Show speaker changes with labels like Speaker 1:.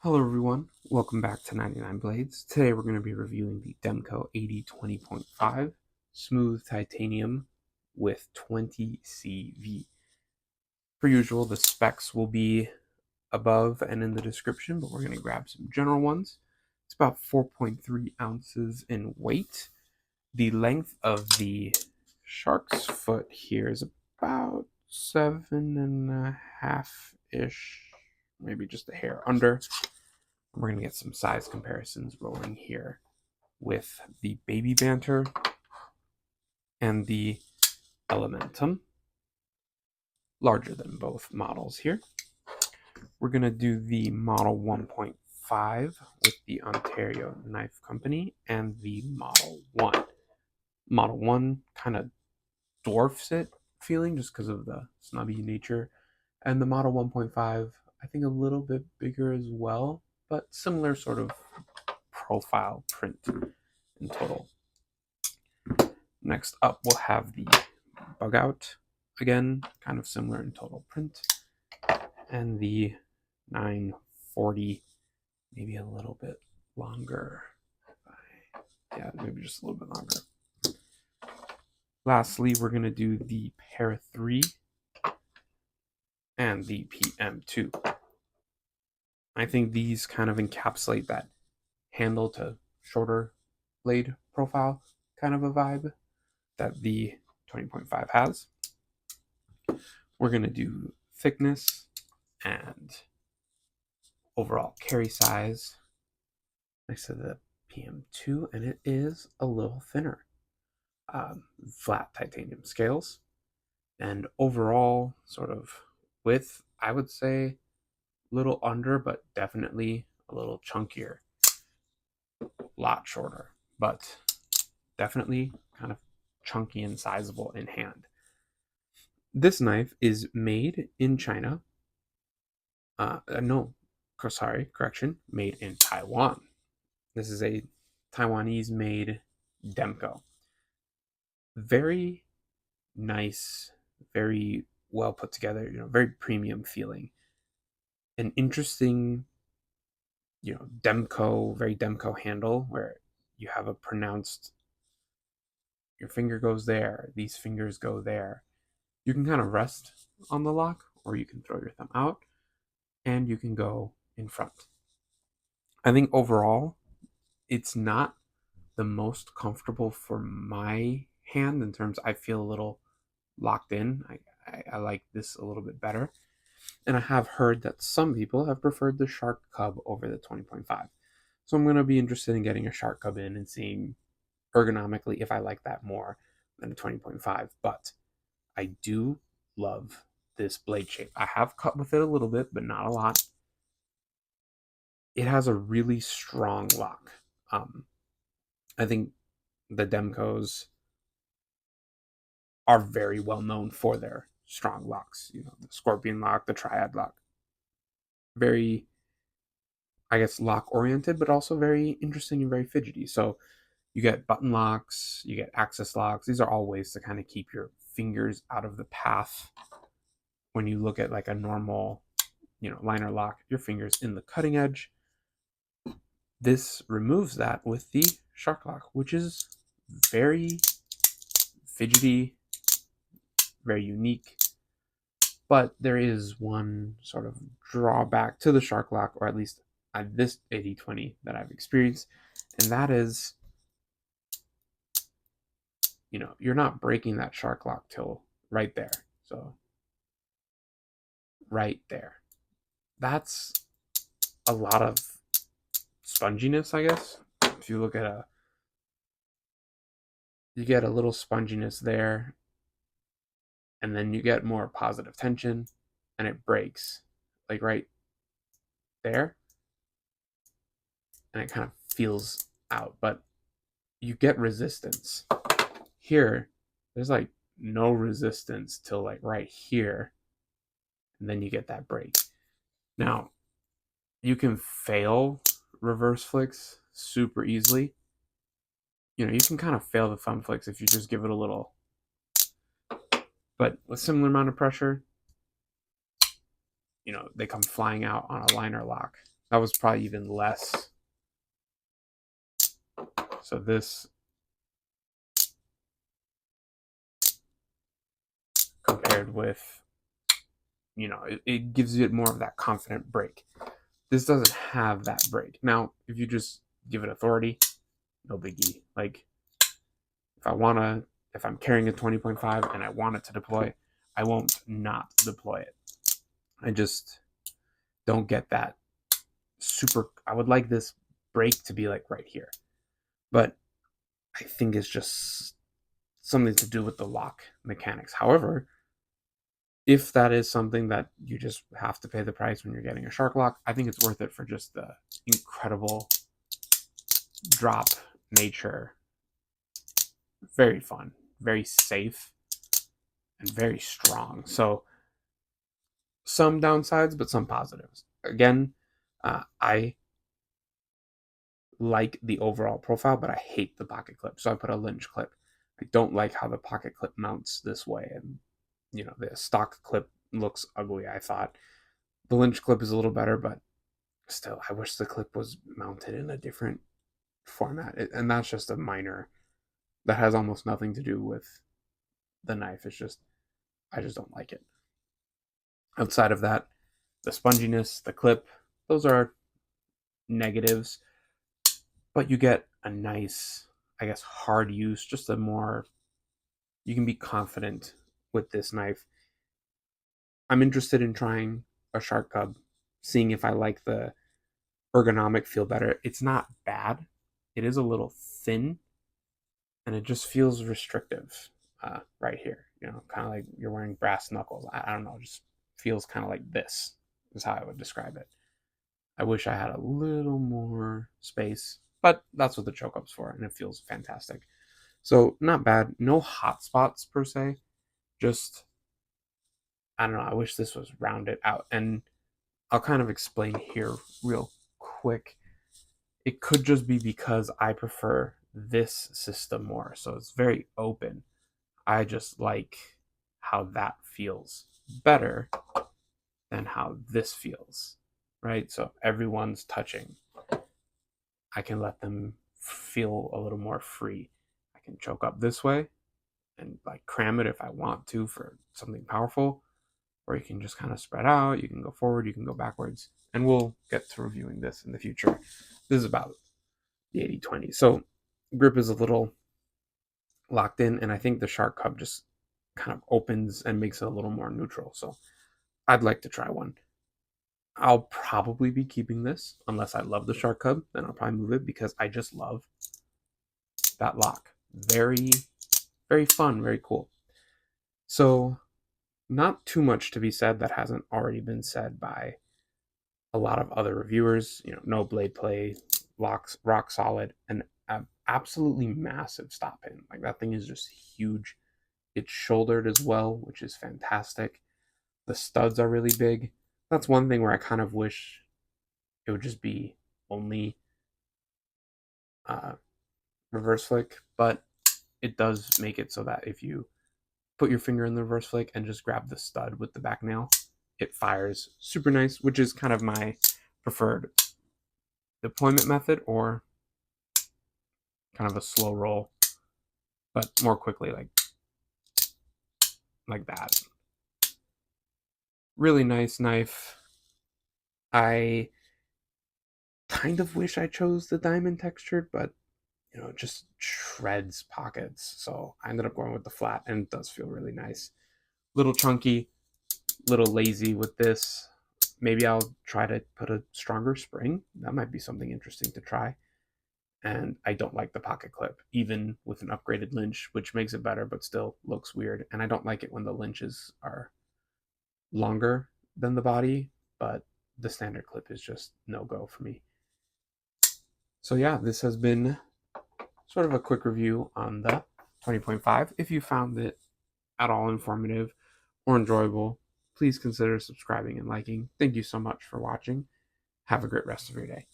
Speaker 1: Hello everyone, welcome back to 99 Blades. Today we're going to be reviewing the Demko 8020.5 Smooth Titanium with 20 CV. Per usual, the specs will be above and in the description, but we're going to grab some general ones. It's about 4.3 ounces in weight. The length of the shark's foot here is about 7.5-ish, maybe just a hair under. We're going to get some size comparisons rolling here with the Baby Banter and the Elementum, larger than both models here. We're going to do the Model 1.5 with the Ontario Knife Company and the Model 1. Model 1 kind of dwarfs it feeling just because of the snubby nature, and the Model 1.5 I think a little bit bigger as well, but similar sort of profile print in total. Next up, we'll have the Bug Out, again, kind of similar in total print, and the 940, maybe a little bit longer. Yeah, maybe just a little bit longer. Lastly, we're going to do the Para 3 and the PM2. I think these kind of encapsulate that handle to shorter blade profile kind of a vibe that the 20.5 has. We're going to do thickness and overall carry size next to the PM2, and it is a little thinner. Flat titanium scales, and overall sort of width, I would say a little under, but definitely a little chunkier. A lot shorter, but definitely kind of chunky and sizable in hand. This knife is made in China. Made in Taiwan. This is a Taiwanese-made Demko. Very nice, very well put together, very premium feeling. An interesting, very Demko handle where you have a pronounced, your finger goes there, these fingers go there. You can kind of rest on the lock, or you can throw your thumb out, and you can go in front. I think overall, it's not the most comfortable for my hand in terms I feel a little locked in. I like this a little bit better. And I have heard that some people have preferred the Shark Cub over the 20.5. So I'm going to be interested in getting a Shark Cub in and seeing ergonomically if I like that more than a 20.5. But I do love this blade shape. I have cut with it a little bit, but not a lot. It has a really strong lock. I think the Demkos are very well known for their strong locks. The Scorpion lock, the Triad lock. Very, I guess, lock oriented, but also very interesting and very fidgety. So you get button locks, you get access locks. These are all ways to kind of keep your fingers out of the path. When you look at like a normal, liner lock, your fingers in the cutting edge. This removes that with the Shark Lock, which is very fidgety, very unique. But there is one sort of drawback to the Shark Lock, or at least at this 80/20 that I've experienced, and that is, you're not breaking that Shark Lock till right there. So right there. That's a lot of sponginess, I guess. If you look at you get a little sponginess there, and then you get more positive tension, and it breaks like right there, and it kind of feels out, but you get resistance. Here, there's like no resistance till like right here, and then you get that break. Now, you can fail reverse flicks super easily. You can kind of fail the thumb flicks if you just give it a little, but with similar amount of pressure, they come flying out on a liner lock. That was probably even less. So this compared with, it gives you more of that confident break. This doesn't have that break. Now, if you just give it authority, no biggie. Like, if I'm carrying a 20.5 and I want it to deploy, I won't not deploy it. I just don't get that I would like this break to be like right here. But I think it's just something to do with the lock mechanics. However, if that is something that you just have to pay the price when you're getting a shark lock, I think it's worth it for just the incredible drop nature. Very fun, very safe, and very strong. So some downsides, but some positives. Again, I like the overall profile, but I hate the pocket clip. So I put a Lynch clip. I don't like how the pocket clip mounts this way. And, the stock clip looks ugly, I thought. The Lynch clip is a little better, but still, I wish the clip was mounted in a different format. And that's just a minor, that has almost nothing to do with the knife. It's just, I just don't like it. Outside of that, the sponginess, the clip, those are negatives, but you get a nice, I guess, hard use, just a more, you can be confident with this knife. I'm interested in trying a Shark Cub, seeing if I like the ergonomic feel better. It's not bad. It is a little thin, and it just feels restrictive right here. Kind of like you're wearing brass knuckles. I don't know, just feels kind of like this is how I would describe it. I wish I had a little more space, but that's what the choke up's for, and it feels fantastic. So not bad. No hot spots per se. Just, I don't know. I wish this was rounded out, and I'll kind of explain here real quick. It could just be because I prefer this system more. So it's very open. I just like how that feels better than how this feels, right? So everyone's touching. I can let them feel a little more free. I can choke up this way and like cram it if I want to for something powerful, or you can just kind of spread out. You can go forward, you can go backwards, and we'll get to reviewing this in the future. This is about the 80-20. So grip is a little locked in, and I think the Shark Cub just kind of opens and makes it a little more neutral. So I'd like to try one. I'll probably be keeping this unless I love the Shark Cub. Then I'll probably move it because I just love that lock. Very, very fun, very cool. So not too much to be said that hasn't already been said by a lot of other reviewers. No blade play, locks rock solid, and absolutely massive stop pin. Like, that thing is just huge. It's shouldered as well, which is fantastic. The studs are really big. That's one thing where I kind of wish it would just be only reverse flick, but it does make it so that if you put your finger in the reverse flick and just grab the stud with the back nail, it fires super nice, which is kind of my preferred deployment method, or kind of a slow roll, but more quickly, like that. Really nice knife. I kind of wish I chose the diamond textured, but it just shreds pockets. So I ended up going with the flat, and it does feel really nice. Little chunky, little lazy with this. Maybe I'll try to put a stronger spring. That might be something interesting to try. And I don't like the pocket clip, even with an upgraded Lynch, which makes it better, but still looks weird. And I don't like it when the Lynches are longer than the body, but the standard clip is just no go for me. So yeah, this has been sort of a quick review on the 20.5. If you found it at all informative or enjoyable, please consider subscribing and liking. Thank you so much for watching. Have a great rest of your day.